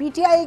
PTI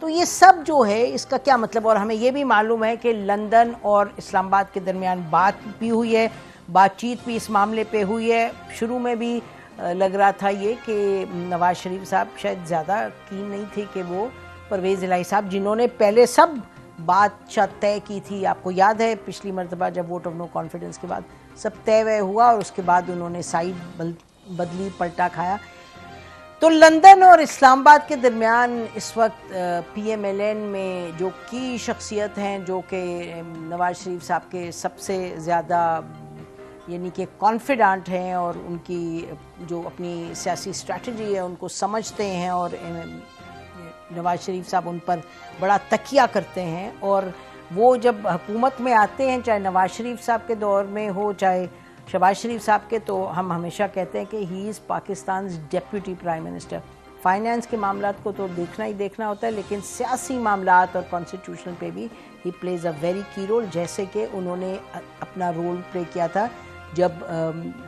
تو یہ سب جو ہے اس کا کیا مطلب؟ اور ہمیں یہ بھی معلوم ہے کہ لندن اور اسلام آباد کے درمیان بات بھی ہوئی ہے، بات چیت بھی اس معاملے پہ ہوئی ہے. شروع میں بھی لگ رہا تھا یہ کہ نواز شریف صاحب شاید زیادہ کین نہیں تھے کہ وہ پرویز الہی صاحب جنہوں نے پہلے سب بات طے کی تھی، آپ کو یاد ہے پچھلی مرتبہ جب ووٹ آف نو کانفیڈنس کے بعد سب طے وے ہوا اور اس کے بعد انہوں نے سائڈ بدلی، پلٹا کھایا. تو لندن اور اسلام آباد کے درمیان اس وقت پی ایم ایل این میں جو کی شخصیت ہیں، جو کہ نواز شریف صاحب کے سب سے زیادہ یعنی کہ کانفیڈنٹ ہیں اور ان کی جو اپنی سیاسی اسٹریٹجی ہے ان کو سمجھتے ہیں، اور نواز شریف صاحب ان پر بڑا تکیہ کرتے ہیں، اور وہ جب حکومت میں آتے ہیں چاہے نواز شریف صاحب کے دور میں ہو چاہے شہباز شریف صاحب کے، تو ہم ہمیشہ کہتے ہیں کہ he is Pakistan's deputy prime minister. Finance کے معاملات کو تو دیکھنا ہی دیکھنا ہوتا ہے، لیکن سیاسی معاملات اور کانسٹیٹیوشن پہ بھی ہی پلیز اے ویری کی رول، جیسے کہ انہوں نے اپنا رول پلے کیا تھا جب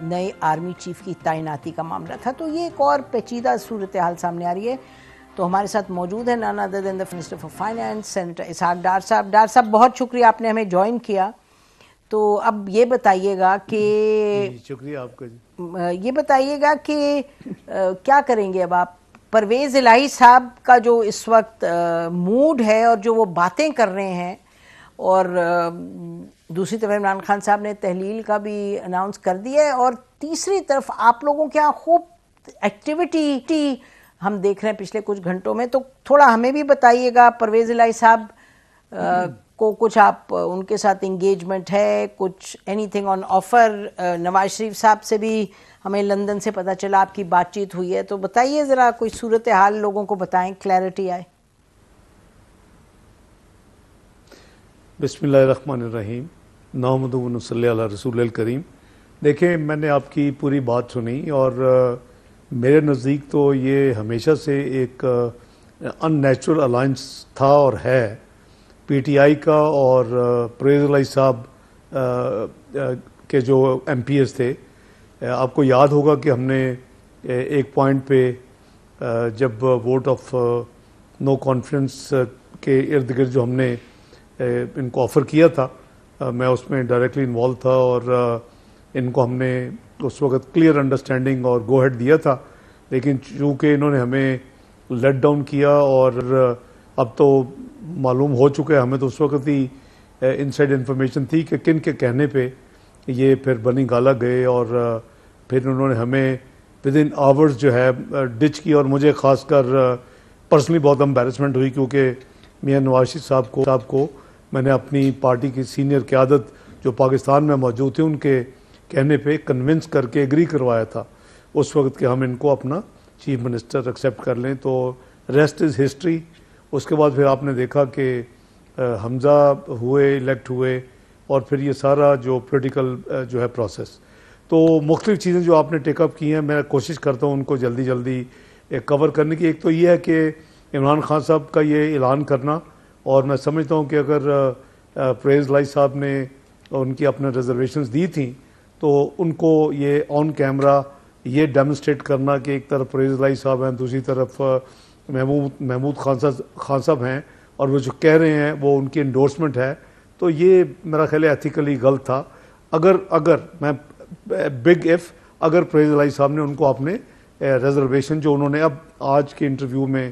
نئے آرمی چیف کی تعیناتی کا معاملہ تھا. تو یہ ایک اور پیچیدہ صورتحال سامنے آ رہی ہے. تو ہمارے ساتھ موجود ہیں none other than the Minister for Finance senator Ishaq Dar صاحب. ڈار صاحب بہت شکریہ آپ نے ہمیں جوائن کیا. تو اب یہ بتائیے گا کہ شکریہ آپ کا یہ بتائیے گا کہ کیا کریں گے اب آپ؟ پرویز الہی صاحب کا جو اس وقت موڈ ہے اور جو وہ باتیں کر رہے ہیں، اور دوسری طرف عمران خان صاحب نے تحلیل کا بھی اناؤنس کر دیا ہے، اور تیسری طرف آپ لوگوں کے یہاں خوب ایکٹیویٹی ہم دیکھ رہے ہیں پچھلے کچھ گھنٹوں میں. تو تھوڑا ہمیں بھی بتائیے گا پرویز الہی صاحب کو کچھ آپ ان کے ساتھ انگیجمنٹ ہے، کچھ any thing on offer? Nawaz Sharif صاحب سے بھی ہمیں لندن سے پتہ چلا آپ کی بات چیت ہوئی ہے، تو بتائیے ذرا کوئی صورتحال لوگوں کو بتائیں، کلیئرٹی آئے. بسم اللہ الرحمن الرحیم، نحمدہ و نصلی علی رسول الکریم. دیکھیں، میں نے آپ کی پوری بات سنی، اور میرے نزدیک تو یہ ہمیشہ سے ایک ان نیچرل الائنس تھا اور ہے پی ٹی آئی کا اور پرویز الہی صاحب کے جو ایم پی ایس تھے. آپ کو یاد ہوگا کہ ہم نے ایک پوائنٹ پہ جب ووٹ آف نو کانفیڈنس کے ارد گرد جو ہم نے ان کو آفر کیا تھا، میں اس میں ڈائریکٹلی انوالو تھا، اور ان کو ہم نے اس وقت کلیئر انڈرسٹینڈنگ اور گو ہیڈ دیا تھا. لیکن چونکہ انہوں نے ہمیں لیٹ ڈاؤن کیا، اور اب تو معلوم ہو چکا ہے، ہمیں تو اس وقت ہی انسائڈ انفارمیشن تھی کہ کن کے کہنے پہ یہ پھر بنی گالا گئے، اور پھر انہوں نے ہمیں ود ان آورز جو ہے ڈچ کی. اور مجھے خاص کر پرسنلی بہت امبیرسمنٹ ہوئی، کیونکہ میاں نواز شریف صاحب کو میں نے اپنی پارٹی کی سینئر قیادت جو پاکستان میں موجود تھے ان کے کہنے پہ کنونس کر کے ایگری کروایا تھا اس وقت کہ ہم ان کو اپنا چیف منسٹر ایکسیپٹ کر لیں. تو ریسٹ از ہسٹری. اس کے بعد پھر آپ نے دیکھا کہ حمزہ ہوئے، الیکٹ ہوئے، اور پھر یہ سارا جو پولیٹیکل جو ہے پروسیس. تو مختلف چیزیں جو آپ نے ٹیک اپ کی ہیں، میں کوشش کرتا ہوں ان کو جلدی کور کرنے کی. ایک تو یہ ہے کہ عمران خان صاحب کا یہ اعلان کرنا، اور میں سمجھتا ہوں کہ اگر پرویز الہی صاحب نے ان کی اپنے ریزرویشنز دی تھیں تو ان کو یہ آن کیمرہ یہ ڈیمونسٹریٹ کرنا کہ ایک طرف پرویز الہی صاحب ہیں، دوسری طرف محمود خان صاحب ہیں، اور وہ جو کہہ رہے ہیں وہ ان کی انڈورسمنٹ ہے. تو یہ میرا خیال ہے ایتھیکلی غلط تھا. اگر میں بگ ایف اگر پرویز الہی صاحب نے ان کو اپنے ریزرویشن جو انہوں نے اب آج کے انٹرویو میں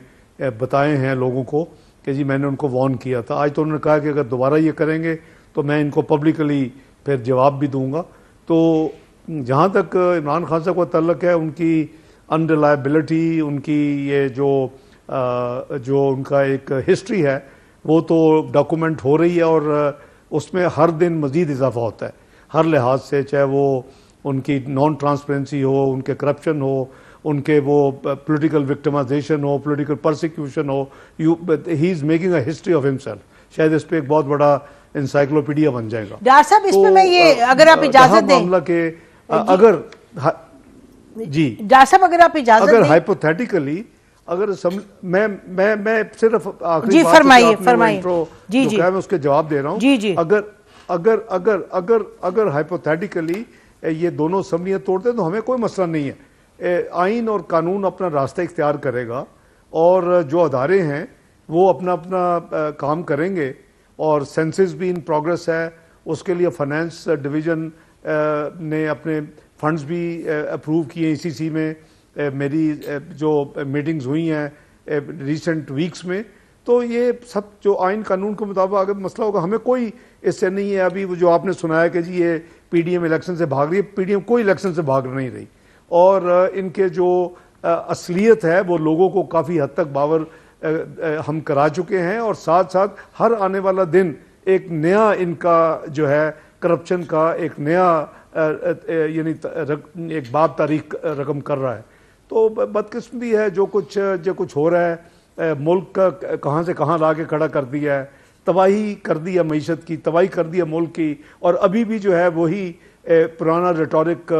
بتائے ہیں لوگوں کو کہ جی میں نے ان کو وارن کیا تھا، آج تو انہوں نے کہا کہ اگر دوبارہ یہ کریں گے تو میں ان کو پبلکلی پھر جواب بھی دوں گا. تو جہاں تک عمران خان صاحب کا تعلق ہے، ان کی انریلائبلٹی، ان کی یہ جو ان کا ایک ہسٹری ہے وہ تو ڈاکومنٹ ہو رہی ہے، اور اس میں ہر دن مزید اضافہ ہوتا ہے ہر لحاظ سے، چاہے وہ ان کی نان ٹرانسپیرنسی ہو، ان کے کرپشن ہو، ان کے وہ political victimization who, political persecution who. He is making a history of himself. شاید اس پہ ایک بہت بڑا انسائکلوپیڈیا بن جائے گا. ڈاکٹر صاحب اس پہ میں یہ اگر آپ اجازت دیں، معاملہ کہ اگر جی ڈاکٹر صاحب اگر آپ اجازت اگر دیں، ہائپوتھیٹیکلی اگر میں صرف آخری جی بات فرمائیے جی میں اس کے جواب دے رہا ہوں. جی اگر ہائپوتھیٹیکلی یہ دونوں اسمبلیاں توڑتے ہیں تو ہمیں کوئی مسئلہ نہیں ہے. آئین اور قانون اپنا راستہ اختیار کرے گا، اور جو ادارے ہیں وہ اپنا اپنا کام کریں گے، اور سینسس بھی ان پروگرس ہے، اس کے لیے فائنانس ڈویژن نے اپنے فنڈز بھی اپروو کیے اسی سی میں. میری جو میٹنگز ہوئی ہیں ریسنٹ ویکس میں، تو یہ سب جو آئین قانون کے مطابق اگر مسئلہ ہوگا، ہمیں کوئی اس سے نہیں ہے. ابھی وہ جو آپ نے سنایا کہ جی یہ پی ڈی ایم الیکشن سے بھاگ رہی ہے، پی ڈی ایم کوئی الیکشن سے بھاگ نہیں رہی، اور ان کے جو اصلیت ہے وہ لوگوں کو کافی حد تک باور ہم کرا چکے ہیں، اور ساتھ ساتھ ہر آنے والا دن ایک نیا ان کا جو ہے کرپشن کا ایک نیا یعنی ایک باب تاریخ رقم کر رہا ہے. تو بدقسمتی ہے جو کچھ ہو رہا ہے. ملک کا کہاں سے کہاں لا کے کھڑا کر دیا ہے، تباہی کر دی ہے معیشت کی، تباہی کر دی ہے ملک کی، اور ابھی بھی جو ہے وہی پرانا ریٹورک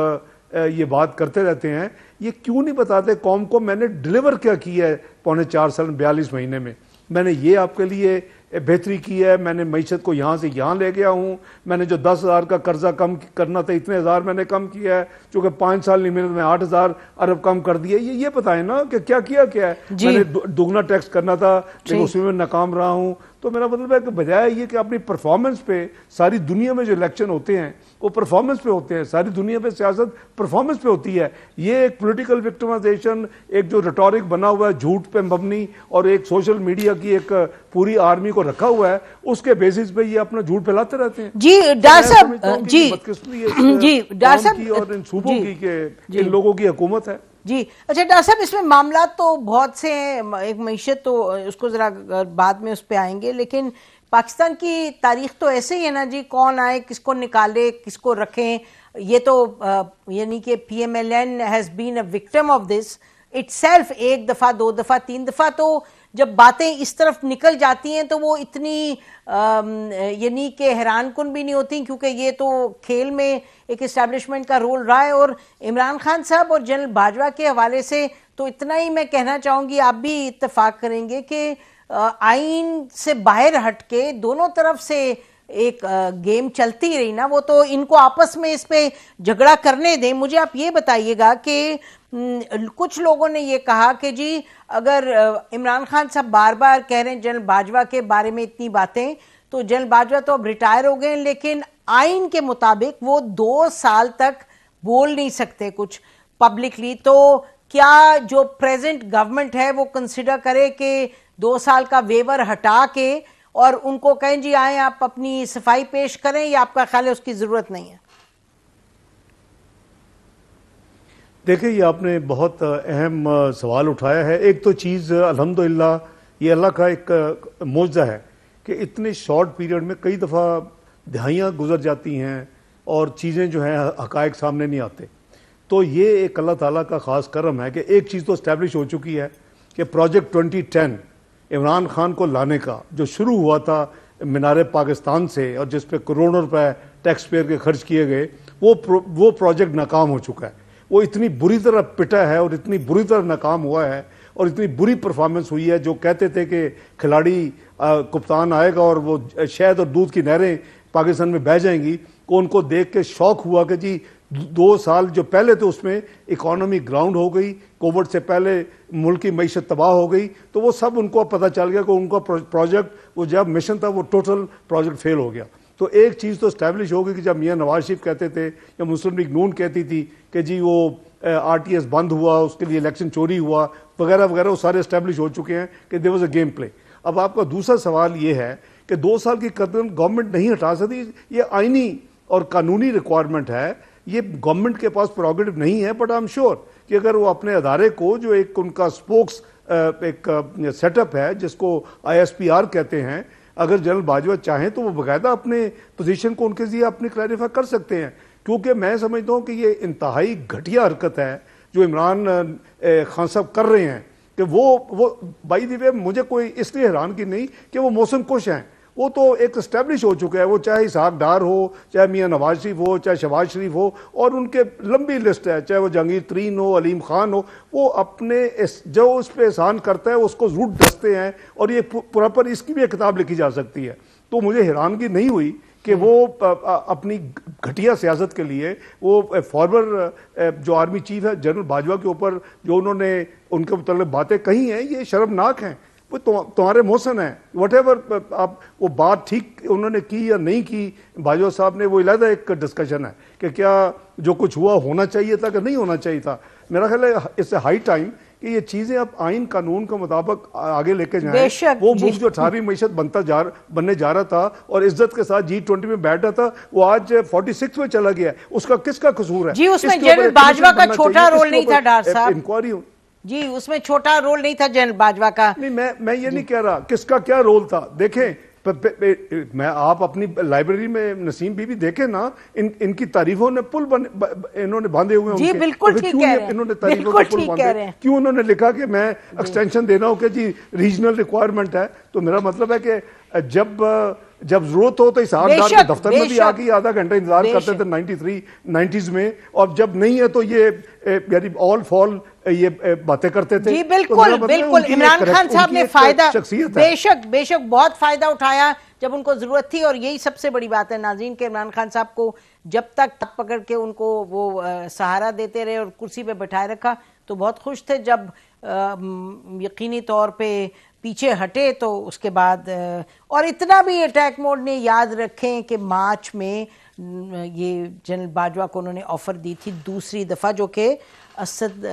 یہ بات کرتے رہتے ہیں. یہ کیوں نہیں بتاتے قوم کو میں نے ڈیلیور کیا کیا ہے پونے 4 سال 42 مہینے میں؟ میں نے یہ آپ کے لیے بہتری کی ہے، میں نے معیشت کو یہاں سے یہاں لے گیا ہوں، میں نے جو 10,000 کا قرضہ کم کرنا تھا اتنے ہزار میں نے کم کیا ہے، چونکہ 5 سال نہیں ملے میں 8,000 ارب کم کر دیا. یہ بتائیں نا کہ کیا ہے. میں نے دگنا ٹیکس کرنا تھا لیکن اس میں ناکام رہا ہوں. تو میرا مطلب ہے کہ بجائے یہ کہ اپنی پرفارمنس پہ، ساری دنیا میں جو الیکشن ہوتے ہیں وہ پرفارمنس پہ ہوتے ہیں، ساری دنیا پہ سیاست پرفارمنس پہ ہوتی ہے. یہ ایک پولیٹیکل وکٹمائزیشن، ایک جو ریٹورک بنا ہوا ہے جھوٹ پہ مبنی، اور ایک سوشل میڈیا کی ایک پوری آرمی کو رکھا ہوا ہے، اس کے بیسس پہ یہ اپنا جھوٹ پھیلاتے رہتے ہیں. جی ڈاکٹر صاحب، جی ڈاکٹر صاحب اور ان صوبوں کی کہ ان لوگوں کی حکومت ہے. جی اچھا ڈاکٹر صاحب، اس میں معاملات تو بہت سے ہیں، ایک معیشت تو اس کو ذرا بعد میں اس پہ آئیں گے، لیکن پاکستان کی تاریخ تو ایسے ہی ہے نا جی، کون آئے کس کو نکالے کس کو رکھیں. یہ تو یعنی کہ P M L N has been a victim of this itself. ایک دفعہ 2 دفعہ 3 دفعہ تو جب باتیں اس طرف نکل جاتی ہیں تو وہ اتنی یعنی کہ حیران کن بھی نہیں ہوتی، کیونکہ یہ تو کھیل میں ایک اسٹیبلشمنٹ کا رول رہا ہے. اور عمران خان صاحب اور جنرل باجوہ کے حوالے سے تو اتنا ہی میں کہنا چاہوں گی، آپ بھی اتفاق کریں گے کہ آئین سے باہر ہٹ کے دونوں طرف سے ایک گیم چلتی رہی نا. وہ تو ان کو آپس میں اس پہ جھگڑا کرنے دیں. مجھے آپ یہ بتائیے گا کہ کچھ لوگوں نے یہ کہا کہ جی اگر عمران خان صاحب بار بار کہہ رہے ہیں جنرل باجوہ کے بارے میں اتنی باتیں، تو جنرل باجوہ تو اب ریٹائر ہو گئے، لیکن آئین کے مطابق وہ 2 سال تک بول نہیں سکتے کچھ پبلکلی. تو کیا جو پریزنٹ گورنمنٹ ہے وہ کنسیڈر کرے کہ 2 سال کا ویور ہٹا کے اور ان کو کہیں جی آئیں آپ اپنی صفائی پیش کریں، یا آپ کا خیال ہے اس کی ضرورت نہیں ہے؟ دیکھیں یہ آپ نے بہت اہم سوال اٹھایا ہے. ایک تو چیز الحمدللہ یہ اللہ کا ایک معجزہ ہے کہ اتنے شارٹ پیریڈ میں کئی دفعہ دہائیاں گزر جاتی ہیں اور چیزیں جو ہیں حقائق سامنے نہیں آتے. تو یہ ایک اللہ تعالیٰ کا خاص کرم ہے کہ ایک چیز تو اسٹیبلش ہو چکی ہے کہ پروجیکٹ 2010 عمران خان کو لانے کا جو شروع ہوا تھا مینار پاکستان سے، اور جس پہ کروڑوں روپے ٹیکس پیئر کے خرچ کیے گئے، وہ پروجیکٹ ناکام ہو چکا ہے. وہ اتنی بری طرح پٹا ہے اور اتنی بری طرح ناکام ہوا ہے اور اتنی بری پرفارمنس ہوئی ہے. جو کہتے تھے کہ کھلاڑی کپتان آئے گا اور وہ شہد اور دودھ کی نہریں پاکستان میں بہہ جائیں گی، کو ان کو دیکھ کے شوق ہوا کہ جی 2 سال جو پہلے تھے اس میں اکانومی گراؤنڈ ہو گئی، کووڈ سے پہلے ملک کی معیشت تباہ ہو گئی. تو وہ سب ان کو پتہ چل گیا کہ ان کا پروجیکٹ وہ جب مشن تھا وہ ٹوٹل پروجیکٹ فیل ہو گیا. تو ایک چیز تو اسٹیبلش ہو گئی کہ جب میاں نواز شریف کہتے تھے یا مسلم لیگ نون کہتی تھی کہ جی وہ آر ٹی ایس بند ہوا، اس کے لیے الیکشن چوری ہوا وغیرہ وغیرہ، وہ سارے اسٹیبلش ہو چکے ہیں کہ there was a game play. اب آپ کا دوسرا سوال یہ ہے کہ 2 سال کی قدم گورنمنٹ نہیں ہٹا سکتی. یہ آئینی اور قانونی ریکوائرمنٹ ہے، یہ گورنمنٹ کے پاس پروگریٹو نہیں ہے. بٹ آئی ایم شیور کہ اگر وہ اپنے ادارے کو جو ایک ان کا سپوکس ایک سیٹ اپ ہے جس کو ISPR کہتے ہیں، اگر جنرل باجوہ چاہیں تو وہ باقاعدہ اپنے پوزیشن کو ان کے ذریعے اپنی کلیریفائی کر سکتے ہیں. کیونکہ میں سمجھتا ہوں کہ یہ انتہائی گھٹیا حرکت ہے جو عمران خان صاحب کر رہے ہیں کہ وہ بائی دی وے مجھے کوئی اس لیے حیران کی نہیں کہ وہ موسم کش ہیں. وہ تو ایک اسٹیبلش ہو چکا ہے، وہ چاہے اسحاق ڈار ہو، چاہے میاں نواز شریف ہو، چاہے شہباز شریف ہو، اور ان کے لمبی لسٹ ہے، چاہے وہ جہانگیر ترین ہو، علیم خان ہو. وہ اپنے جو اس پہ احسان کرتا ہے اس کو ضرور ڈستے ہیں، اور یہ پراپر اس کی بھی ایک کتاب لکھی جا سکتی ہے. تو مجھے حیرانگی نہیں ہوئی کہ وہ اپنی گھٹیا سیاست کے لیے وہ فارمر جو آرمی چیف ہے جنرل باجوہ کے اوپر جو انہوں نے ان کے متعلق باتیں کہی ہیں یہ شرمناک ہیں. وہ تمہارے محسن ہیں وٹ ایور. آپ وہ بات ٹھیک انہوں نے کی یا نہیں کی باجوہ صاحب نے, وہ علیحدہ ایک ڈسکشن ہے کہ کیا جو کچھ ہوا ہونا چاہیے تھا کہ نہیں ہونا چاہیے تھا. میرا خیال ہے اس سے ہائی ٹائم کہ یہ چیزیں اب آئین قانون کے مطابق آگے لے کے جائیں. وہ ملک جو 18ویں معیشت بننے جا رہا تھا اور عزت کے ساتھ G20 میں بیٹھ رہا تھا, وہ آج 46 میں چلا گیا ہے. اس کا کس کا قصور ہے؟ جی اس میں جنرل باجوہ کا چھوٹا رول نہیں تھا ڈار صاحب. انکوائری جی اس میں چھوٹا رول نہیں تھا جنرل باجوہ کا. نہیں, میں یہ نہیں کہہ رہا کس کا کیا رول تھا. دیکھیں میں آپ اپنی لائبریری میں نسیم بی دیکھیں نا, ان کی تعریفوں نے پل انہوں نے باندھے ہوئے ہیں. جی بالکل ٹھیک کہہ رہے ہیں, انہوں نے تعریفوں نے پل باندھے. کیوں انہوں نے لکھا کہ میں ایکسٹینشن دینا ہوں کہ جی ریجنل ریکوائرمنٹ ہے. تو میرا مطلب ہے کہ جب ضرورت ہو تو اسحاق ڈار کے دفتر میں بھی آگے آدھا گھنٹہ انتظار کرتے تھے 90s میں, اور جب نہیں ہے تو یہ یعنی آل فال یہ باتیں کرتے تھے. جی بالکل بالکل. عمران خان صاحب نے فائدہ بے شک بہت فائدہ اٹھایا جب ان کو ضرورت تھی, اور یہی سب سے بڑی بات ہے ناظرین کہ عمران خان صاحب کو جب تک پکڑ کے ان کو وہ سہارا دیتے رہے اور کرسی پہ بٹھائے رکھا تو بہت خوش تھے. جب یقینی طور پہ پیچھے ہٹے تو اس کے بعد, اور اتنا بھی اٹیک موڈ نے یاد رکھیں کہ مارچ میں یہ جنرل باجوہ کو انہوں نے آفر دی تھی دوسری دفعہ, جو کہ اسد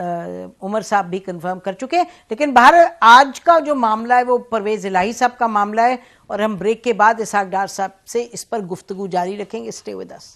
عمر صاحب بھی کنفرم کر چکے. لیکن بہرحال آج کا جو معاملہ ہے وہ پرویز الہی صاحب کا معاملہ ہے, اور ہم بریک کے بعد اسحاق ڈار صاحب سے اس پر گفتگو جاری رکھیں گے. Stay with us.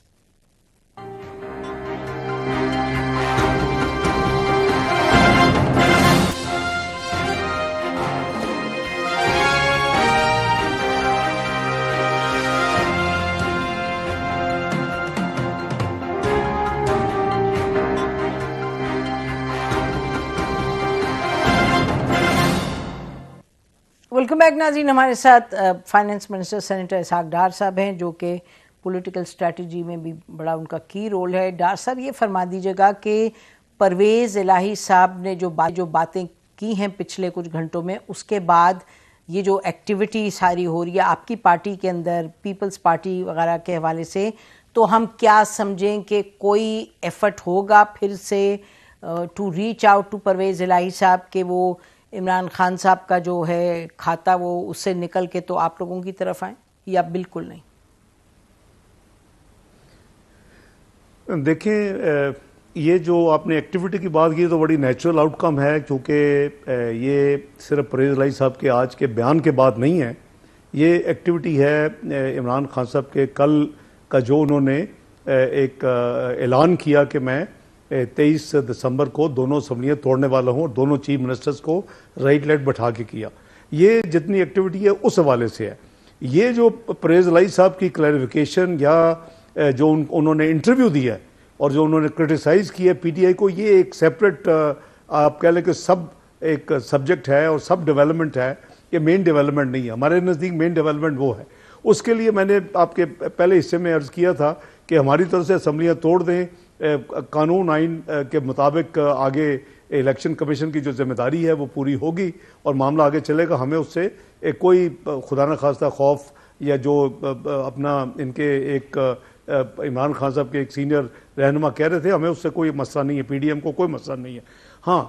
Welcome back ناظرین. ہمارے ساتھ finance minister senator Ishaq Dar صاحب ہیں, جو کہ پولیٹیکل اسٹریٹجی میں بھی بڑا ان کا کی رول ہے. ڈار صاحب یہ فرما دیجیے گا کہ پرویز الہی صاحب نے جو باتیں کی ہیں پچھلے کچھ گھنٹوں میں, اس کے بعد یہ جو ایکٹیویٹی ساری ہو رہی ہے آپ کی پارٹی کے اندر, پیپلز پارٹی وغیرہ کے حوالے سے, تو ہم کیا سمجھیں کہ کوئی ایفرٹ ہوگا پھر سے to reach out to Pervaiz Elahi صاحب کہ وہ عمران خان صاحب کا جو ہے کھاتا وہ اس سے نکل کے تو آپ لوگوں کی طرف آئیں, یا بالکل نہیں؟ دیکھیں یہ جو آپ نے ایکٹیویٹی کی بات کی تو بڑی نیچرل آؤٹ کم ہے, کیونکہ یہ صرف پرویز الہی صاحب کے آج کے بیان کے بعد نہیں ہے. یہ ایکٹیویٹی ہے عمران خان صاحب کے کل کا جو انہوں نے ایک اعلان کیا کہ میں 23 دسمبر کو دونوں اسمبلیاں توڑنے والا ہوں, اور دونوں چیف منسٹرز کو رائٹ لیٹ بٹھا کے کیا. یہ جتنی ایکٹیویٹی ہے اس حوالے سے ہے. یہ جو پرویز الہی صاحب کی کلیریفیکیشن یا جو انہوں نے انٹرویو دیا ہے اور جو انہوں نے کرٹیسائز کیا پی ٹی آئی کو, یہ ایک سیپریٹ آپ کہہ لیں کہ ایک سبجیکٹ ہے اور سب ڈیولپمنٹ ہے. یہ مین ڈیولپمنٹ نہیں ہے. ہمارے نزدیک مین ڈیولپمنٹ وہ ہے. اس کے لیے میں نے آپ کے پہلے حصے میں عرض کیا تھا کہ ہماری طرف سے اسمبلیاں توڑ دیں, قانون آئین کے مطابق آگے الیکشن کمیشن کی جو ذمہ داری ہے وہ پوری ہوگی اور معاملہ آگے چلے گا. ہمیں اس سے کوئی خدا نہ خواستہ خوف یا جو اپنا ان کے ایک عمران خان صاحب کے ایک سینئر رہنما کہہ رہے تھے, ہمیں اس سے کوئی مسئلہ نہیں ہے, پی ڈی ایم کو کوئی مسئلہ نہیں ہے. ہاں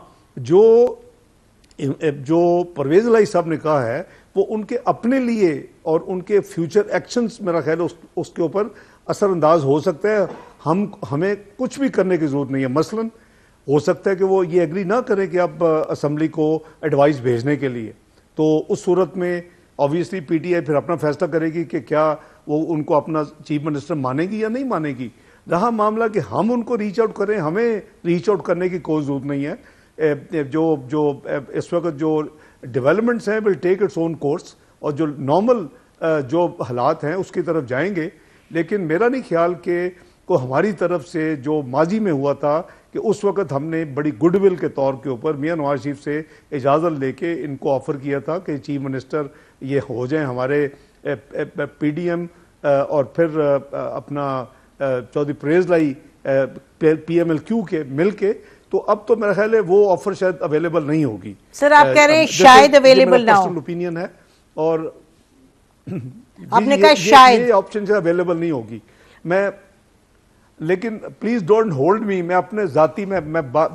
جو پرویز الہی صاحب نے کہا ہے وہ ان کے اپنے لیے اور ان کے فیوچر ایکشنز میرا خیال ہے اس کے اوپر اثر انداز ہو سکتا ہے. ہمیں کچھ بھی کرنے کی ضرورت نہیں ہے. مثلا ہو سکتا ہے کہ وہ یہ ایگری نہ کریں کہ اب اسمبلی کو ایڈوائز بھیجنے کے لیے, تو اس صورت میں آبویسلی پی ٹی آئی پھر اپنا فیصلہ کرے گی کہ کیا وہ ان کو اپنا چیف منسٹر مانے گی یا نہیں مانے گی. رہا معاملہ کہ ہم ان کو ریچ آؤٹ کریں, ہمیں ریچ آؤٹ کرنے کی کوئی ضرورت نہیں ہے. جو اس وقت جو ڈیولپمنٹس ہیں ول ٹیک اٹس اون کورس, اور جو نارمل جو حالات ہیں اس کی طرف جائیں گے. لیکن میرا نہیں خیال کہ کو ہماری طرف سے جو ماضی میں ہوا تھا کہ اس وقت ہم نے بڑی گڈ ول کے طور کے اوپر میاں نواز شریف سے اجازت لے کے ان کو آفر کیا تھا کہ چیف منسٹر یہ ہو جائیں ہمارے پی ڈی ایم اور پھر اپنا چودھری پرویز الہی پی ایم ایل کیو کے مل کے. تو اب تو میرا خیال ہے وہ آفر شاید اویلیبل نہیں ہوگی. سر آپ کہہ رہے ہیں شاید اویلیبل نہ ہو, پرسنل اوپینین ہے, اور آپ نے کہا شاید یہ آپشن سے اویلیبل نہیں ہوگی. لیکن پلیز ڈونٹ ہولڈ می, میں اپنے ذاتی میں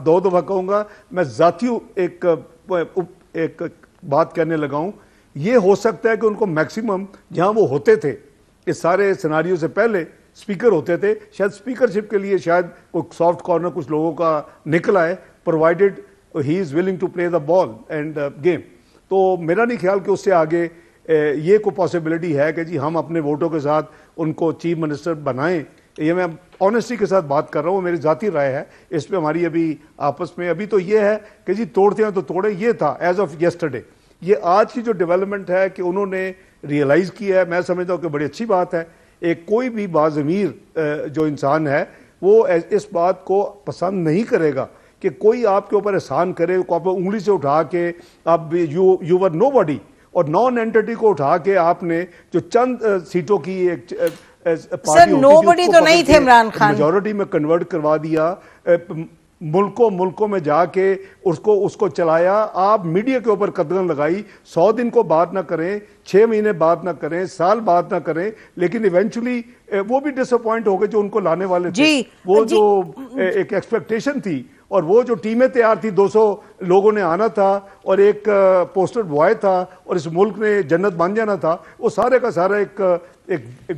دو دفعہ کہوں گا, میں ذاتی ایک بات کرنے لگا ہوں. یہ ہو سکتا ہے کہ ان کو میکسیمم جہاں وہ ہوتے تھے اس سارے سیناریو سے پہلے اسپیکر ہوتے تھے, شاید اسپیکرشپ کے لیے شاید کوئی سافٹ کارنر کچھ لوگوں کا نکل آئے, provided he is willing to play the ball and game. تو میرا نہیں خیال کہ اس سے آگے یہ کوئی پاسبلٹی ہے کہ جی ہم اپنے ووٹوں کے ساتھ ان کو چیف منسٹر بنائیں. یہ میں آنیسٹی کے ساتھ بات کر رہا ہوں, میری ذاتی رائے ہے اس پہ ہماری ابھی آپس میں. ابھی تو یہ ہے کہ جی توڑتے ہیں تو توڑے, یہ تھا ایز آف یسٹرڈے. یہ آج کی جو ڈیولپمنٹ ہے کہ انہوں نے ریئلائز کیا ہے, میں سمجھتا ہوں کہ بڑی اچھی بات ہے. ایک کوئی بھی باضمیر جو انسان ہے وہ اس بات کو پسند نہیں کرے گا کہ کوئی آپ کے اوپر احسان کرے, کو آپ انگلی سے اٹھا کے آپ یو ور نو باڈی, اور نان اینٹی کو اٹھا کے آپ نے جو چند سیٹوں کی ایک سر نو بڈی تو نہیں تھے عمران خان, میجورٹی میں کنورٹ کروا دیا, ملکوں میں جا کے اس کو چلایا. آپ میڈیا کے اوپر قدغن لگائی, 100 دن کو بات نہ کریں, 6 مہینے بات نہ کریں, سال بات نہ کریں, لیکن ایونچولی وہ بھی ڈس اپوائنٹ ہو گئے جو ان کو لانے والے تھے. وہ جو ایک ایکسپیکٹیشن تھی اور وہ جو ٹیمیں تیار تھی, 200 لوگوں نے آنا تھا اور ایک پوسٹر بوائے تھا اور اس ملک نے جنت بن جانا تھا, وہ سارے کا سارا ایک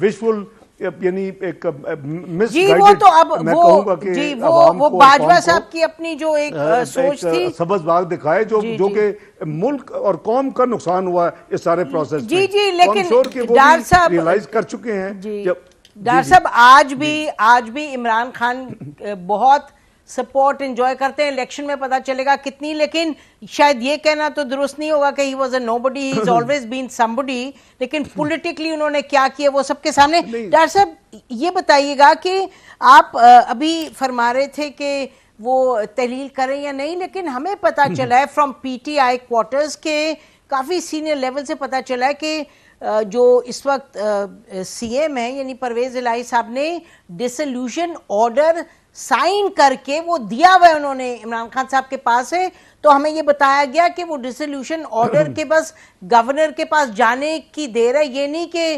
وشفل یعنی ایک مس گائیڈڈ, وہ تو اب میں کہوں گا کہ وہ باجوہ صاحب کی اپنی جو ایک سوچ تھی, سبز باغ دکھائے جو کہ ملک اور قوم کا نقصان ہوا اس سارے پروسیس میں. جی لیکن ڈار صاحب ریئلائز کر چکے ہیں. ڈار صاحب آج بھی عمران خان بہت سپورٹ انجوائے کرتے ہیں, الیکشن میں پتا چلے گا کتنی, لیکن شاید یہ کہنا تو درست نہیں ہوگا کہ he was a know body, he is always been سم بڈی, لیکن پولیٹیکلی انہوں نے کیا کیا وہ سب کے سامنے. ڈاکٹر صاحب یہ بتائیے گا کہ آپ ابھی فرما رہے تھے کہ وہ تحلیل کریں یا نہیں, لیکن ہمیں پتا چلا ہے from P T I quarters کے کافی سینئر لیول سے پتا چلا ہے کہ جو اس وقت سی ایم ہیں یعنی پرویز الہی صاحب نے ڈسلیوشن آرڈر سائن کر کے وہ دیا ہوا ہے انہوں نے عمران خان صاحب کے پاس ہے. تو ہمیں یہ بتایا گیا کہ وہ ڈسلیوشن آرڈر کے بس گورنر کے پاس جانے کی دیر ہے, یہ نہیں کہ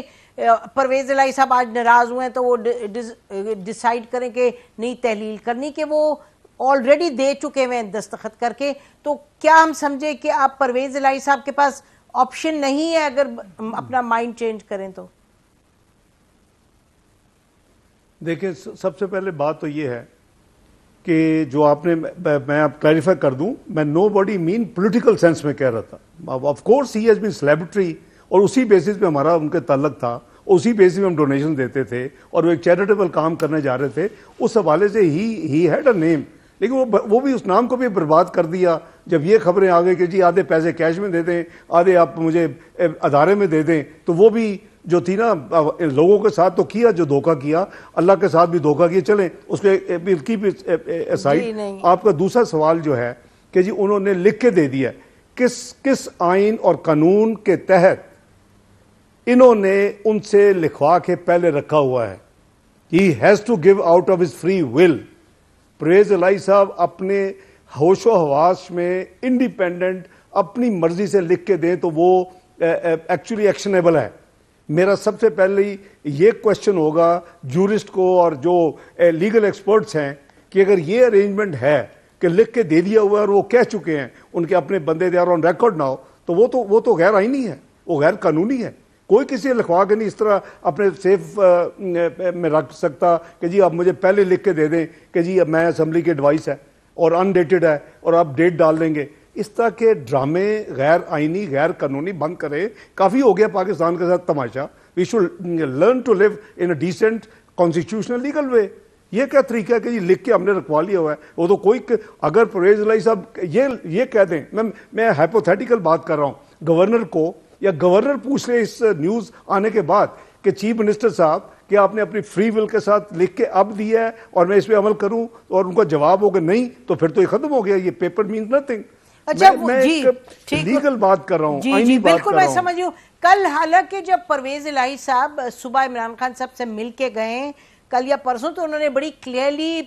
پرویز الہی صاحب آج ناراض ہوئے ہیں تو وہ ڈیسائیڈ کریں کہ نہیں تحلیل کرنی, کہ وہ آلریڈی دے چکے ہوئے ہیں دستخط کر کے. تو کیا ہم سمجھے کہ آپ پرویز الہی صاحب کے پاس آپشن نہیں ہے اگر اپنا مائنڈ چینج کریں تو؟ دیکھیں سب سے پہلے بات تو یہ ہے کہ جو آپ نے, میں آپ کلیریفائی کر دوں, میں نو باڈی مین پولیٹیکل سینس میں کہہ رہا تھا. Of course he has been celebratory, اور اسی بیسس پہ ہمارا ان کے تعلق تھا, اسی بیسس پہ ہم ڈونیشن دیتے تھے اور وہ ایک چیریٹیبل کام کرنے جا رہے تھے, اس حوالے سے ہی ہیڈ اے نیم. لیکن وہ بھی اس نام کو بھی برباد کر دیا جب یہ خبریں آ گئی کہ جی آدھے پیسے کیش میں دے دیں, آدھے آپ مجھے ادارے میں دے دیں. تو وہ بھی جو تھی نا, لوگوں کے ساتھ تو کیا جو دھوکہ کیا, اللہ کے ساتھ بھی دھوکہ کیا. چلیں اس کی بھی سائڈ. آپ کا دوسرا سوال جو ہے کہ جی انہوں نے لکھ کے دے دیا, کس آئین اور قانون کے تحت انہوں نے ان سے لکھوا کے پہلے رکھا ہوا ہے. He has to give out of his free will. Pervaiz Elahi صاحب اپنے ہوش و حواس میں انڈیپینڈنٹ اپنی مرضی سے لکھ کے دیں تو وہ ایکچولی ایکشنیبل ہے. میرا سب سے پہلے یہ کوشچن ہوگا جورسٹ کو اور جو لیگل ایکسپرٹس ہیں کہ اگر یہ ارینجمنٹ ہے کہ لکھ کے دے دیا ہوا ہے اور وہ کہہ چکے ہیں ان کے اپنے بندے دے آر آن ریکارڈ نہ ہو, تو وہ تو غیر آئینی ہے, وہ غیر قانونی ہے. کوئی کسی لکھوا کے نہیں اس طرح اپنے سیف میں رکھ سکتا کہ جی آپ مجھے پہلے لکھ کے دے دیں کہ جی اب میں اسمبلی کی ایڈوائس ہے اور انڈیٹڈ ہے اور آپ ڈیٹ ڈال دیں گے. اس طرح کے ڈرامے غیر آئینی غیر قانونی بند کریں. کافی ہو گیا پاکستان کے ساتھ تماشا. We should learn to live in a decent constitutional legal way. یہ کیا طریقہ ہے کہ یہ لکھ کے ہم نے رکھوا لیا ہوا ہے؟ وہ تو کوئی اگر پرویز الہی صاحب یہ کہہ دیں, میں ہائپوتھیٹیکل بات کر رہا ہوں, گورنر کو یا گورنر پوچھ لے اس نیوز آنے کے بعد کہ چیف منسٹر صاحب کہ آپ نے اپنی فری ول کے ساتھ لکھ کے اب دیا ہے اور میں اس پہ عمل کروں, اور ان کا جواب ہوگا نہیں, تو پھر تو یہ ختم ہو گیا. یہ پیپر مینز نتھنگ. میں لیگل بات کر رہا ہوں, آئینی بات کر رہا ہوں. میں سمجھ ہوں. کل حالانکہ جب پرویز الہی صاحب صبح عمران خان صاحب سے مل کے گئے کل یا پرسوں, تو انہوں نے بڑی کلیئرلی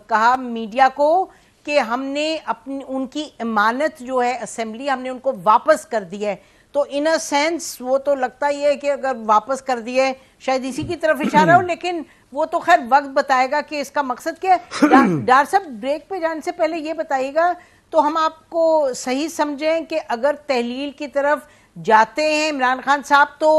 کہا میڈیا کو کہ ہم نے اپنی ان کی امانت جو ہے اسمبلی ہم نے ان کو واپس کر دی ہے. تو ان اے سینس وہ تو لگتا ہی ہے کہ اگر واپس کر دیے شاید اسی کی طرف اشارہ ہو, لیکن وہ تو خیر وقت بتائے گا کہ اس کا مقصد کیا ہے. ڈار صاحب بریک پہ جانے سے پہلے یہ بتائیے گا, تو ہم آپ کو صحیح سمجھیں کہ اگر تحلیل کی طرف جاتے ہیں عمران خان صاحب تو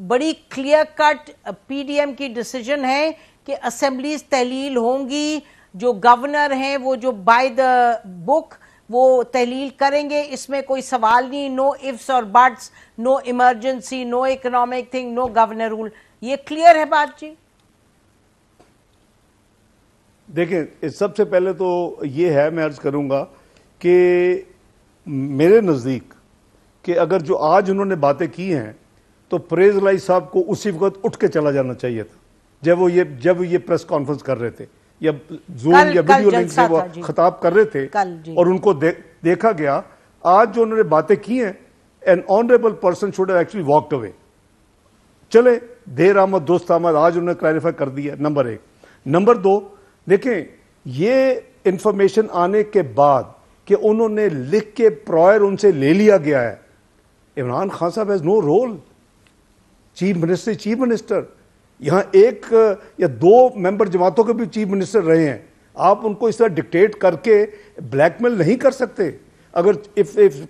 بڑی clear cut P D M کی ڈیسیجن ہے کہ اسمبلیز تحلیل ہوں گی, جو گورنر ہیں وہ جو بائی دا بک وہ تحلیل کریں گے, اس میں کوئی سوال نہیں, نو ifs اور بٹس, نو ایمرجنسی, نو اکنامک تھنگ, نو گورنر رول. یہ کلیئر ہے بات جی؟ دیکھیں سب سے پہلے تو یہ ہے, میں عرض کروں گا کہ میرے نزدیک کہ اگر جو آج انہوں نے باتیں کی ہیں تو پرویز الہی صاحب کو اسی وقت اٹھ کے چلا جانا چاہیے تھا جب یہ پریس کانفرنس کر رہے تھے یا زوم یا ویڈیو لنک سے وہ خطاب کر رہے تھے اور ان کو دیکھا گیا. آج جو انہوں نے باتیں کی ہیں, an honorable person should have actually walked away. چلے دیر آمد درست آمد, آج انہوں نے کلیریفائی کر دیا, نمبر 1. نمبر 2, دیکھیں یہ انفارمیشن آنے کے بعد کہ انہوں نے لکھ کے پرائر ان سے لے لیا گیا ہے, عمران خان صاحب has no role. Chief minister یہاں ایک یا 2 ممبر جماعتوں کے بھی چیف منسٹر رہے ہیں, آپ ان کو اس طرح ڈکٹیٹ کر کے بلیک میل نہیں کر سکتے. اگر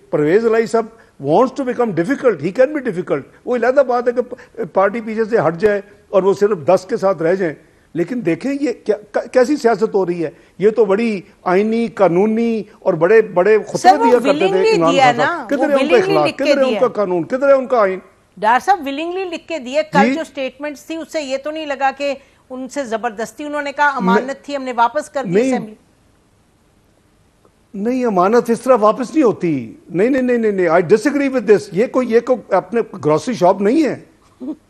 پرویز الہی صاحب wants to become difficult, he can be difficult. وہ علیحدہ بات ہے کہ پارٹی پیچھے سے ہٹ جائے اور وہ صرف 10 کے ساتھ رہ جائیں, لیکن دیکھیں یہ کیسی سیاست ہو رہی ہے. یہ تو بڑی آئینی قانونی اور بڑے بڑے خطبے دیا کرتے تھے عمران خان صاحب. کدھر ہے ان کا اخلاق, کدھر ہے ان کا قانون, کدھر ہے ان کا آئین؟ ڈاکٹر صاحب ولنگلی لکھ کے دیے. کل جو سٹیٹمنٹس تھی اس سے یہ تو نہیں لگا کہ ان سے زبردستی انہوں نے کہا امانت تھی ہم نے واپس کر دی اسمبلی؟ نہیں, امانت اس طرح واپس نہیں ہوتی. نہیں, آئی ڈس ایگری ود دس. یہ کوئی اپنے گروسری شاپ نہیں ہے,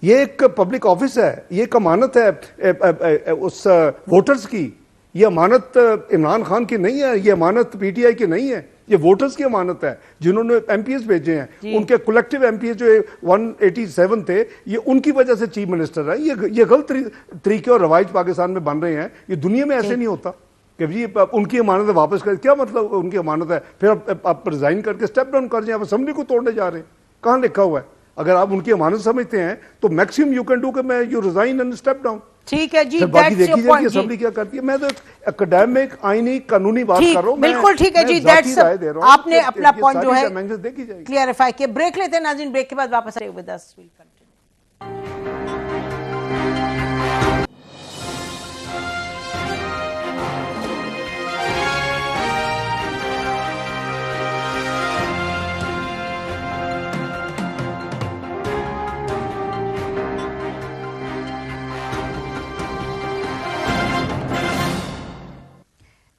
یہ ایک پبلک آفس ہے, یہ ایک امانت ہے اس ووٹرز کی. یہ امانت عمران خان کی نہیں ہے, یہ امانت پی ٹی آئی کی نہیں ہے, یہ ووٹرز کی امانت ہے جنہوں نے ایم پی ایس بھیجے ہیں. ان کے کولیکٹیو ایم پی ایس جو 187 تھے, یہ ان کی وجہ سے چیف منسٹر ہے. یہ غلط طریقے اور روایج پاکستان میں بن رہے ہیں. یہ دنیا میں ایسے نہیں ہوتا کہ جی ان کی امانت واپس کر. کیا مطلب ان کی امانت ہے؟ پھر آپ ریزائن کر کے اسٹیپ ڈاؤن کر جائیں. آپ اسمبلی کو توڑنے جا رہے ہیں, کہاں لکھا ہوا ہے؟ اگر آپ ان کی امانت سمجھتے ہیں تو میکسیمم یو کین ڈو کہ میں you resign and step down. ٹھیک ہے جی, باقی دیکھی جائے کہ اسمبلی کیا کرتی ہے. میں تو اکیڈیمک آئینی قانونی بات کر رہا ہوں. بالکل ٹھیک ہے جی, آپ نے اپنا پوائنٹ جو ہے کلیئرفائی کیا. بریک لیتے ہیں ناظرین, بریک کے بعد واپس آئے ود اس.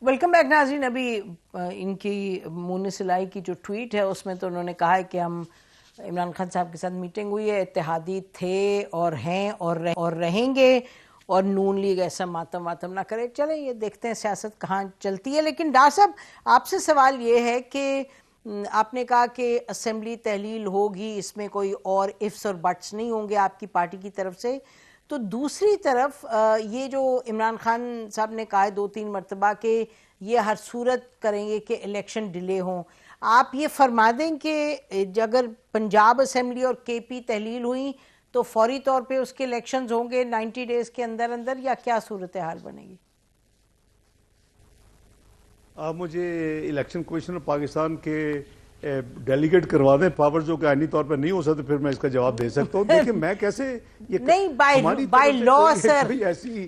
ویلکم بیک ناظرین. ابھی ان کی مونس الہی کی جو ٹویٹ ہے اس میں تو انہوں نے کہا ہے کہ ہم عمران خان صاحب کے ساتھ میٹنگ ہوئی ہے, اتحادی تھے اور ہیں اور رہیں گے, اور نون لیگ ایسا ماتم نہ کرے. چلیں یہ دیکھتے ہیں سیاست کہاں چلتی ہے. لیکن ڈاکٹر صاحب آپ سے سوال یہ ہے کہ آپ نے کہا کہ اسمبلی تحلیل ہوگی, اس میں کوئی اور ifs اور بٹس نہیں ہوں گے آپ کی پارٹی کی طرف سے, تو دوسری طرف یہ جو عمران خان صاحب نے کہا ہے 2-3 مرتبہ کہ یہ ہر صورت کریں گے کہ الیکشن ڈیلے ہوں, آپ یہ فرما دیں کہ اگر پنجاب اسمبلی اور کے پی تحلیل ہوئی تو فوری طور پہ اس کے الیکشنز ہوں گے 90 ڈیز کے اندر, یا کیا صورتحال بنے گی؟ آپ مجھے الیکشن کمیشن پاکستان کے ڈیلیگیٹ کروا دیں پاور, جو کہ آئینی طور پر نہیں ہو سکتے, پھر میں اس کا جواب دے سکتا ہوں. دیکھیں میں کیسے نہیں by law sir,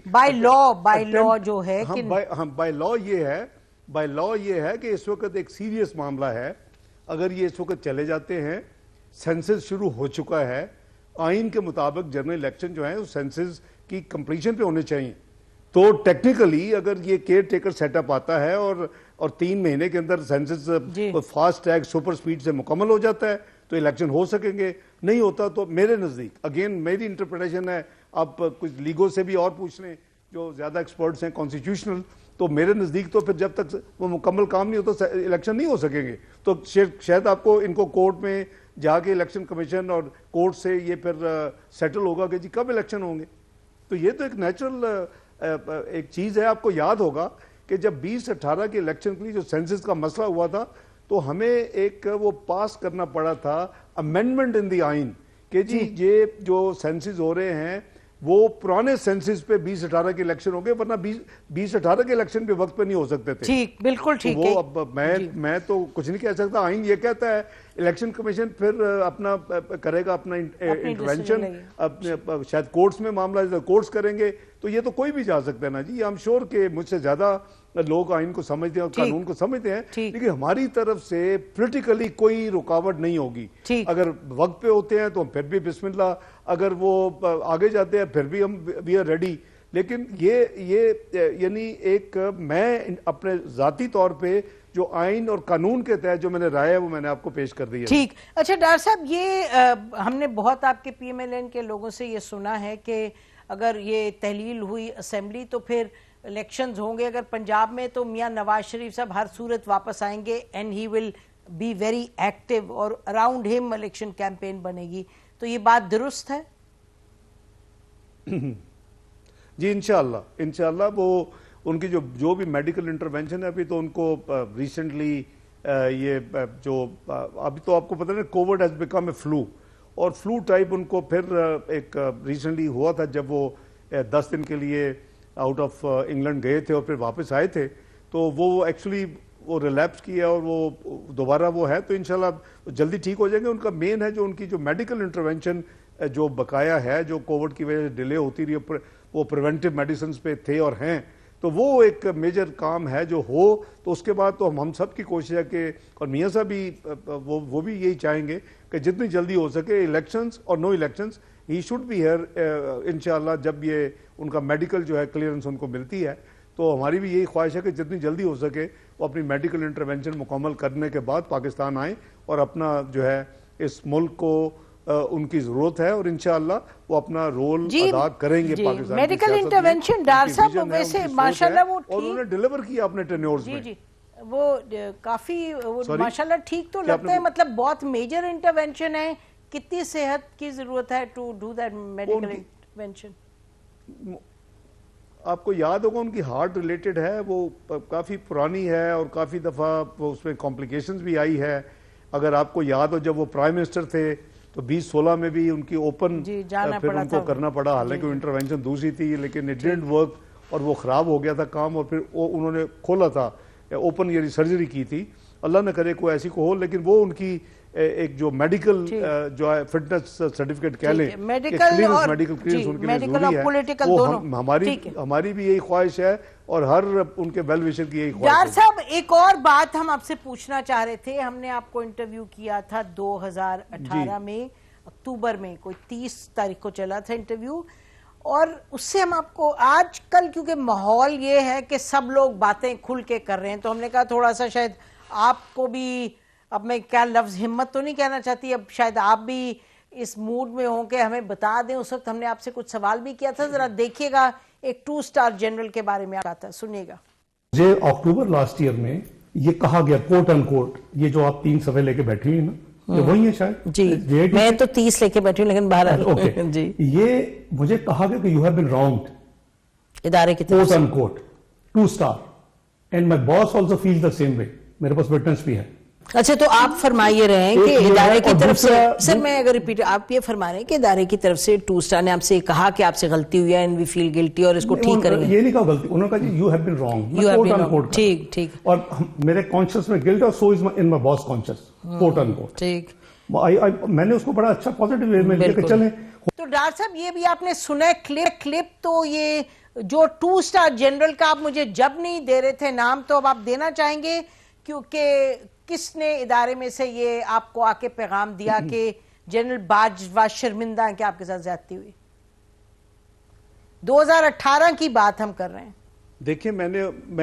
by law جو ہے بائی لا یہ ہے کہ اس وقت ایک سیریس معاملہ ہے. اگر یہ اس وقت چلے جاتے ہیں, سینسس شروع ہو چکا ہے, آئین کے مطابق جنرل الیکشن جو ہیں سینسس کی کمپلیشن پہ ہونے چاہیے, تو ٹیکنیکلی اگر یہ کیئر ٹیکر سیٹ اپ آتا ہے اور 3 مہینے کے اندر census fast track super speed سے مکمل ہو جاتا ہے تو الیکشن ہو سکیں گے. نہیں ہوتا تو میرے نزدیک, اگین میری انٹرپریٹیشن ہے, آپ کچھ لیگوں سے بھی اور پوچھ لیں جو زیادہ ایکسپرٹس ہیں کانسٹیٹیوشنل, تو میرے نزدیک تو پھر جب تک وہ مکمل کام نہیں ہوتا الیکشن نہیں ہو سکیں گے. تو شاید آپ کو ان کو کورٹ میں جا کے الیکشن کمیشن اور کورٹ سے یہ پھر سیٹل ہوگا کہ جی کب الیکشن ہوں گے. تو یہ تو ایک نیچرل ایک چیز ہے. آپ کو یاد ہوگا کہ جب 2018 کے الیکشن کے لیے جو سینسس کا مسئلہ ہوا تھا تو ہمیں ایک وہ پاس کرنا پڑا تھا امینڈمنٹ ان دی آئین کہ جی یہ جو سینسس ہو رہے ہیں وہ پرانے سینسز پہ 2018 کے الیکشن ہو گئے، ورنہ 2018 کے الیکشن پہ وقت پہ نہیں ہو سکتے تھے. ٹھیک، بالکل ٹھیک ہے. وہ اب میں تو کچھ نہیں کہہ سکتا. آئین یہ کہتا ہے الیکشن کمیشن پھر اپنا کرے گا اپنا انٹرونشن، شاید کورٹس میں معاملہ کورٹس کریں گے، تو یہ تو کوئی بھی جا سکتا ہے نا جی. I'm sure کہ مجھ سے زیادہ لوگ آئین کو سمجھتے ہیں اور قانون کو سمجھتے ہیں، لیکن ہماری طرف سے پولیٹیکلی کوئی رکاوٹ نہیں ہوگی. اگر وقت پہ ہوتے ہیں تو پھر بھی بسم اللہ، اگر وہ آگے جاتے ہیں پھر بھی ہم وی آر ریڈی. لیکن یہ یعنی ایک میں اپنے ذاتی طور پہ جو آئین اور قانون کے تحت جو میں نے رائے ہے وہ میں نے آپ کو پیش کر دی ہے. ٹھیک. اچھا ڈاکٹر صاحب، یہ ہم نے بہت آپ کے پی ایم ایل این کے لوگوں سے یہ سنا ہے کہ اگر یہ تحلیل ہوئی اسمبلی تو پھر الیکشنز ہوں گے. اگر پنجاب میں تو میاں نواز شریف صاحب ہر صورت واپس آئیں گے and he will be very active, اور اراؤنڈ ہم الیکشن کیمپین بنے گی. تو یہ بات درست ہے؟ جی انشاءاللہ وہ ان کی جو بھی میڈیکل انٹرونشن ہے، ابھی تو ان کو ریسنٹلی یہ جو ابھی تو آپ کو پتہ ہے Covid has become a flu, اور فلو ٹائپ ان کو پھر ایک ریسنٹلی ہوا تھا جب وہ 10 دن کے لیے آؤٹ آف انگلینڈ گئے تھے اور پھر واپس آئے تھے، تو وہ ایکچولی وہ ریلیپس کیا اور وہ دوبارہ وہ ہے. تو انشاءاللہ جلدی ٹھیک ہو جائیں گے. ان کا مین ہے جو ان کی جو میڈیکل انٹرونشن جو بقایا ہے، جو کووڈ کی وجہ سے ڈیلے ہوتی رہی، وہ پریونٹیو میڈیسنز پہ تھے اور ہیں، تو وہ ایک میجر کام ہے جو ہو. تو اس کے بعد تو ہم سب کی کوشش ہے کہ، اور میاں صاحب بھی وہ بھی یہی چاہیں گے کہ جتنی جلدی ہو سکے الیکشنز اور no elections he should be here انشاءاللہ. جب یہ ان کا میڈیکل جو ہے کلیئرنس ان کو ملتی ہے تو ہماری بھی یہی خواہش ہے کہ جتنی جلدی ہو سکے وہ اپنی میڈیکل انٹرونشن مکمل کرنے کے بعد پاکستان آئیں اور اپنا جو ہے اس ملک کو ان کی ضرورت ہے، اور انشاءاللہ وہ اپنا رول ادا کریں گے. پاکستان میڈیکل انٹرونشن ڈاکٹر صاحب ویسے ماشاءاللہ وہ اور انہوں نے ڈیلیور کیا اپنے ٹینیورز میں. جی وہ کافی ماشاءاللہ ٹھیک تو لگتا ہے. مطلب بہت میجر انٹرونشن ہے. کتنی صحت کی ضرورت ہے to do that medical intervention? آپ کو یاد ہوگا ان کی ہارٹ ریلیٹڈ ہے، وہ کافی پرانی ہے اور کافی دفعہ اس میں کمپلیکیشنز بھی آئی ہے. اگر آپ کو یاد ہو جب وہ پرائم منسٹر تھے تو 2016 میں بھی ان کی اوپن پھر ان کو کرنا پڑا، حالانکہ انٹرونشن دوسری تھی لیکن اٹ ڈڈنٹ ورک اور وہ خراب ہو گیا تھا کام، اور پھر انہوں نے کھولا تھا اوپن یعنی سرجری کی تھی. اللہ نہ کرے کوئی ایسی کو ہو، لیکن وہ ان کی ایک جو میڈیکل جو ہے فٹنس سرٹیفکیٹ کہہ لیں، میڈیکل کلیئرنس ان کے لیے ضروری ہے. ہماری بھی یہی خواہش ہے اور ہر ان کے ویل وشر کی یہی خواہش ہے. ڈاکٹر صاحب ایک اور بات ہم آپ سے پوچھنا چاہ رہے تھے. ہم نے آپ کو انٹرویو کیا تھا 2018 میں اکتوبر میں، کوئی 30 تاریخ کو چلا تھا انٹرویو، اور اس سے ہم آپ کو آج کل کیونکہ ماحول یہ ہے کہ سب لوگ باتیں کھل کے کر رہے ہیں، تو ہم نے کہا تھوڑا سا شاید آپ کو بھی، اب میں کیا لفظ ہمت تو نہیں کہنا چاہتی، اب شاید آپ بھی اس موڈ میں ہوں کہ ہمیں بتا دیں. اس وقت ہم نے آپ سے کچھ سوال بھی کیا تھا، ذرا دیکھیے گا. ایک 2 اسٹار جنرل کے بارے میں آتا، سنیے گا. مجھے اکتوبر لاسٹ ایئر میں یہ کہا گیا کوٹ ان کوٹ، یہ جو آپ 3 صفحے لے کے بیٹھی ہیں نا، یہ وہی ہے شاید. جی میں تو 30 لے کے بیٹھی ہوں، لیکن بہرحال جی یہ مجھے کہا گیا کہ یو ہیو بین رانگڈ ادارے کی طرف quote unquote 2 star, and my boss also feel the same way. میرے پاس وٹنس بھی ہے. اچھا تو آپ فرمائیے رہے ہیں کہ ادارے کی طرف سے، سر میں اگر ریپیٹ، آپ یہ فرما رہے ہیں کہ ادارے کی طرف سے 2 اسٹار نے آپ سے کہا کہ آپ سے غلطی ہوئی ہے اینڈ وی فیل گلٹی اور اس کو ٹھیک کریں گے. یہ نہیں کہا غلطی، انہوں نے کہا یو ہیو بین رانگ. ٹھیک ٹھیک. اور میرے کانشیس میں گلٹ اور سو از ان مائی باس کانشیس کوٹ ان کوٹ. ٹھیک. میں نے اس کو بڑا اچھا پازیٹیو وے میں لے کے چلیں. تو ڈاکٹر صاحب یہ بھی آپ نے سنا کلپ، تو یہ جو 2 اسٹار جنرل کا آپ مجھے جب نہیں دے رہے تھے نام، تو اب آپ دینا چاہیں گے، کیونکہ کس نے ادارے میں سے یہ آپ کو آ کے پیغام دیا کہ جنرل باجوہ شرمندہ ہیں کہ آپ کے ساتھ زیادتی ہوئی؟ 2018 کی بات ہم کر رہے ہیں. دیکھیں میں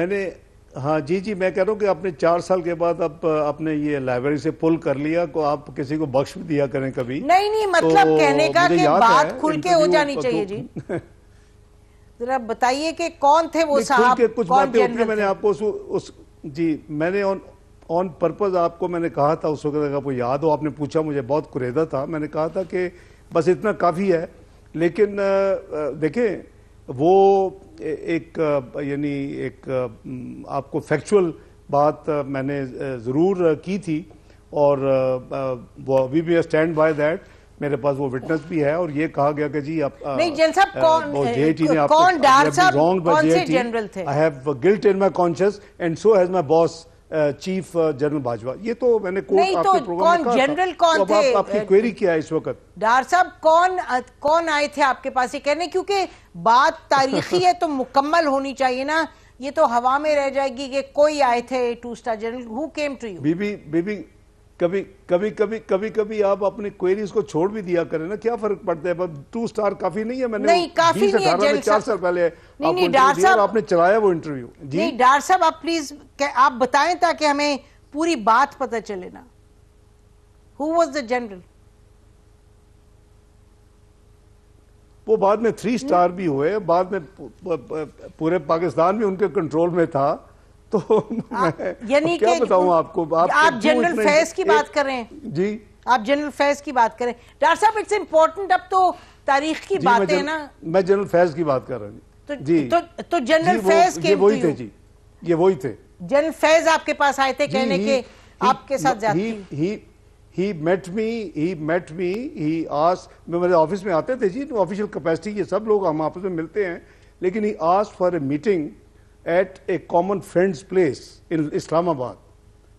نے ہاں جی میں کہہ رہا ہوں کہ آپ نے 4 سال کے بعد اب آپ نے یہ لائبریری سے پل کر لیا، کو آپ کسی کو بخش بھی دیا کریں کبھی. نہیں مطلب کہنے کا کہ بات کھل کے ہو جانی چاہیے. جی ذرا بتائیے کہ کون تھے وہ صاحب، کچھ باتیں ہوتی ہیں. میں نے آپ کو جی میں نے آن پرپز آپ کو میں نے کہا تھا اس وقت، اگر آپ کو یاد ہو، آپ نے پوچھا، مجھے بہت قریدہ تھا، میں نے کہا تھا کہ بس اتنا کافی ہے. لیکن دیکھیں وہ ایک یعنی ایک آپ کو فیکچول بات میں نے ضرور کی تھی، اور وہ ابھی بھی اسٹینڈ بائی دیٹ میرے پاس وہ وٹنس بھی ہے, اور یہ کہا گیا کہ جی آپ نہیں جنرل صاحب کون ڈار صاحب کون سے جنرل تھے؟ I have guilt in my conscience and so has my boss chief general Bajwa. یہ تو میں نے نہیں تو کون جنرل کون تھے؟ آپ کی کوئری کیا ہے اس وقت؟ ڈار صاحب کون آئے تھے آپ کے پاس یہ کہنے, کیونکہ بات تاریخی ہے تو مکمل ہونی چاہیے نا, یہ تو ہوا میں رہ جائے گی کہ کوئی آئے تھے 2-star general. who came to you؟ بی کبھی آپ اپنی کوئریز کو چھوڑ بھی دیا کریں نا, کیا فرق پڑتا ہے؟ 2 سٹار کافی نہیں ہے. میں نے نہیں کافی نہیں ہے جنرل 4 سال پہلے آپ نے چلایا وہ انٹرویو. نہیں ڈار صاحب آپ پلیز آپ بتائیں تاکہ ہمیں پوری بات پتہ چلے نا. who was the general؟ وہ بعد میں 3 سٹار بھی ہوئے, بعد میں پورے پاکستان بھی ان کے کنٹرول میں تھا. تو یعنی کیا بتاؤں آپ کو؟ آپ جنرل فیض کی بات کر رہے ہیں. جی آپ جنرل فیض کی بات کریں. ڈاکٹر صاحب اٹس امپورٹنٹ, اب تو تاریخ کی بات ہے نا. میں جنرل فیض کی بات کر رہا ہوں جی. تو جنرل فیض یہ وہی تھے جی, یہ وہی تھے. جنرل فیض آپ کے پاس آئے تھے کہنے کہ آپ کے ساتھ زیادتی. He met me, he asked, میرے آفس میں آتے تھے جی, آفیشیل کیپیسٹی, یہ سب لوگ ہم آپس میں ملتے ہیں, لیکن he asked for a meeting at a common friend's place in Islam Abad.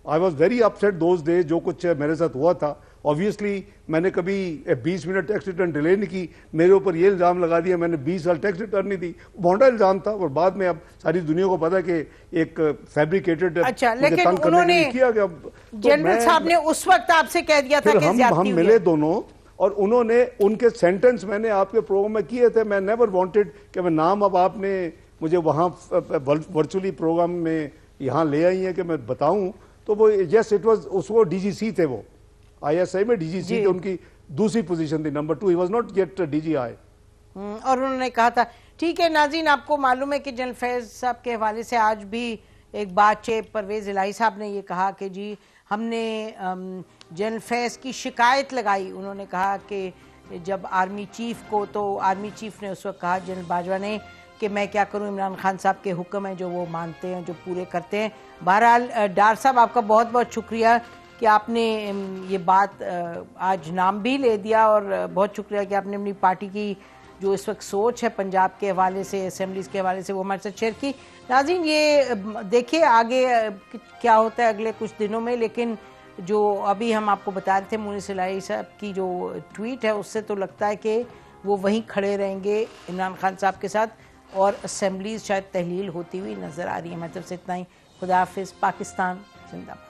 I was very upset those days, جو کچھ میرے ساتھ ہوا تھا. Obviously میں نے کبھی 20 منٹ ٹیکس ریٹرن ڈیلے نہیں کی, میرے اوپر یہ الزام لگا دیا میں نے 20 سال ٹیکس ریٹرن نہیں دی. بونڈا الزام تھا, اور بعد میں اب ساری دنیا کو پتا کہ ایک فیبریکیٹڈ. اچھا لیکن انہوں نے جنرل صاحب نے اس وقت آپ سے کہہ دیا تھا کہ زیادتی ہوئی ہے. ہم ملے دونوں, اور انہوں نے ان کے سینٹنس میں نے آپ کے پروگرام میں کیے تھے. میں نیور وانٹڈ کہ میں نام, اب آپ نے مجھے وہاں ورچولی پروگرام میں یہاں لے آئی ہیں کہ میں بتاؤں, تو وہ یس اٹ واز, اس وہ ڈی جی سی تھے, وہ آئی ایس آئی میں ڈی جی سی تھے, ان کی دوسری پوزیشن تھی, number 2. He was not yet D G I. اور انہوں نے کہا تھا. ٹھیک ہے ناظرین, آپ کو معلوم ہے کہ جنرل فیض صاحب کے حوالے سے آج بھی ایک بات چیت پرویز الہی صاحب نے یہ کہا کہ جی ہم نے جنرل فیض کی شکایت لگائی. انہوں نے کہا کہ جب آرمی چیف کو, تو آرمی چیف نے اس وقت کہا جنرل باجوہ نے کہ میں کیا کروں, عمران خان صاحب کے حکم ہیں جو وہ مانتے ہیں, جو پورے کرتے ہیں. بہرحال ڈار صاحب آپ کا بہت بہت شکریہ کہ آپ نے یہ بات آج نام بھی لے دیا, اور بہت شکریہ کہ آپ نے اپنی پارٹی کی جو اس وقت سوچ ہے پنجاب کے حوالے سے, اسمبلیز کے حوالے سے, وہ ہمارے ساتھ شیئر کی. ناظرین یہ دیکھیے آگے کیا ہوتا ہے اگلے کچھ دنوں میں, لیکن جو ابھی ہم آپ کو بتا رہے تھے مونس الہی صاحب کی جو ٹویٹ ہے, اس سے تو لگتا ہے کہ وہ وہیں کھڑے رہیں گے عمران خان صاحب کے ساتھ, اور اسمبلیز شاید تحلیل ہوتی ہوئی نظر آ رہی ہے. میں طرف سے اتنا ہی. خدا حافظ. پاکستان زندہ باد.